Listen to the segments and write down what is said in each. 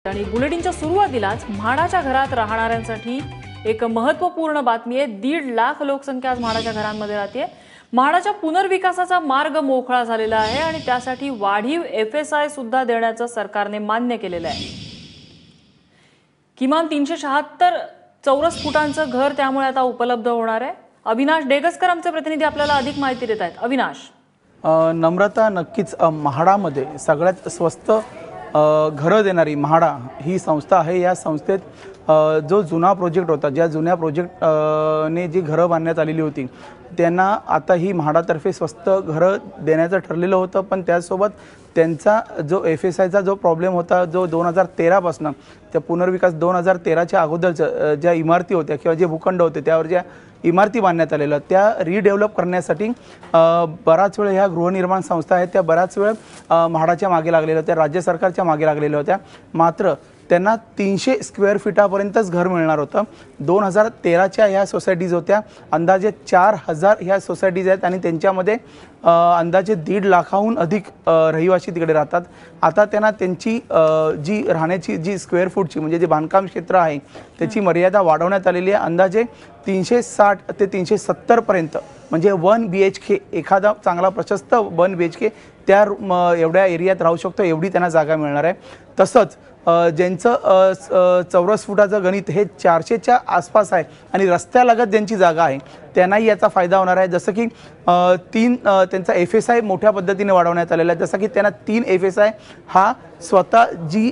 आणि बुलेटिनच्या सुरुवातीलाच म्हाडाच्या घरात राहणाऱ्यांसाठी एक महत्त्वपूर्ण बातमी आहे। 1.5 लाख लोकसंख्या आज म्हाडाच्या घरांमध्ये राहते। म्हाडाच्या पुनर्विकासाचा मार्ग मोकळा झालेला आहे आणि त्यासाठी वाढीव FSI सुद्धा देण्याचं सरकारने मान्य केलेलं आहे। किमान 376 चौरस फुटांचं घर त्यामुळे आता उपलब्ध होणार आहे। अविनाश डेगस्कर आमचे प्रतिनिधी आपल्याला अधिक माहिती देत आहेत। अविनाश, नम्रता, नक्कीच म्हाडामध्ये सगळ्यात स्वस्त घरं देणारी म्हाडा ही संस्था आहे। या संस्थेत जो जुना प्रोजेक्ट होता, ज्या जुन्या प्रोजेक्टने जी घरं बांधण्यात आलेली होती, त्यांना आता ही म्हाडातर्फे स्वस्त घरं देण्याचं ठरलेलं होतं। पण त्यासोबत त्यांचा जो FSIचा जो प्रॉब्लेम होता, जो 2013 पासून त्या पुनर्विकास 2013च्या अगोदरच्या ज्या इमारती होत्या किंवा जे भूखंड होते त्यावर ज्या इमारती बांधण्यात आलेल्या त्या रिडेव्हलप करण्यासाठी बराच वेळ ह्या गृहनिर्माण संस्था आहेत त्या बराच वेळ म्हाडाच्या मागे लागलेल्या होत्या, राज्य सरकारच्या मागे लागलेल्या होत्या। मात्र त्यांना 300 स्क्वेअर फीटापर्यंतच घर मिळणार होतं। 2013च्या ह्या सोसायटीज होत्या, अंदाजे 4000 ह्या सोसायटीज आहेत आणि त्यांच्यामध्ये अंदाजे 1.5 लाखाहून अधिक रहिवासी तिकडे राहतात। आता त्यांना त्यांची जी राहण्याची जी स्क्वेअर फूटची म्हणजे जे बांधकाम क्षेत्र आहे त्याची मर्यादा वाढवण्यात आलेली आहे। अंदाजे 360 ते 370 पर्यंत म्हणजे 1 BHK, एखादा चांगला प्रशस्त 1 BHK त्या एवढ्या एरियात राहू शकतो, एवढी त्यांना जागा मिळणार आहे। तसंच ज्यांचं चौरस फुटाचं गणित हे 400च्या आसपास आहे आणि रस्त्यालगत ज्यांची जागा आहे त्यांनाही याचा फायदा होणार आहे। जसं की त्यांचा FSI मोठ्या पद्धतीने वाढवण्यात आलेला आहे। जसं की त्यांना 3 FSI हा स्वतः जी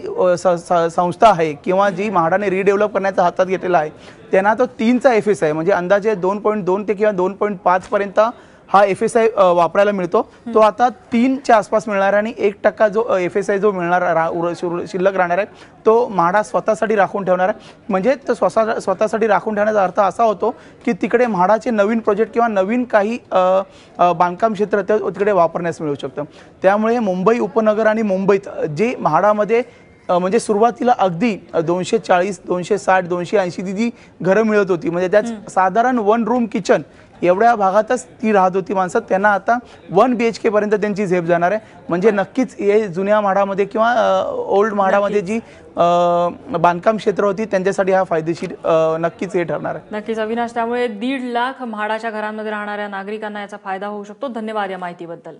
संस्था आहे किंवा जी म्हाडाने रिडेव्हलप करण्याचा हातात घेतलेला आहे त्यांना तो 3चा FSI म्हणजे अंदाजे 2.2 ते किंवा 2.5 पर्यंत हा FSI वापरायला मिळतो। तो आता 3च्या आसपास मिळणार आहे आणि 1% जो FSI जो मिळणार शिल्लक राहणार आहे तो म्हाडा स्वतःसाठी राखून ठेवणार आहे। म्हणजे तो स्वतःसाठी राखून ठेवण्याचा अर्थ असा होतो की तिकडे म्हाडाचे नवीन प्रोजेक्ट किंवा नवीन काही बांधकाम क्षेत्र तिकडे वापरण्यास मिळू शकतं। त्यामुळे मुंबई उपनगर आणि मुंबईत जे म्हाडामध्ये म्हणजे सुरुवातीला अगदी 240, 260, 280 जी घरं मिळत होती, म्हणजे त्यात साधारण 1 रूम किचन एवढ्या भागातच ती राहत होती माणसं, त्यांना आता 1 BHK पर्यंत त्यांची झेप जाणार आहे। म्हणजे नक्कीच हे जुन्या म्हाडामध्ये किंवा ओल्ड म्हाडामध्ये जी बांधकाम क्षेत्र होती त्यांच्यासाठी हा फायदेशीर नक्कीच हे ठरणार आहे। नक्कीच अविनाश, त्यामुळे 1.5 लाख म्हाडाच्या घरांमध्ये राहणाऱ्या नागरिकांना याचा फायदा होऊ शकतो। धन्यवाद या माहितीबद्दल।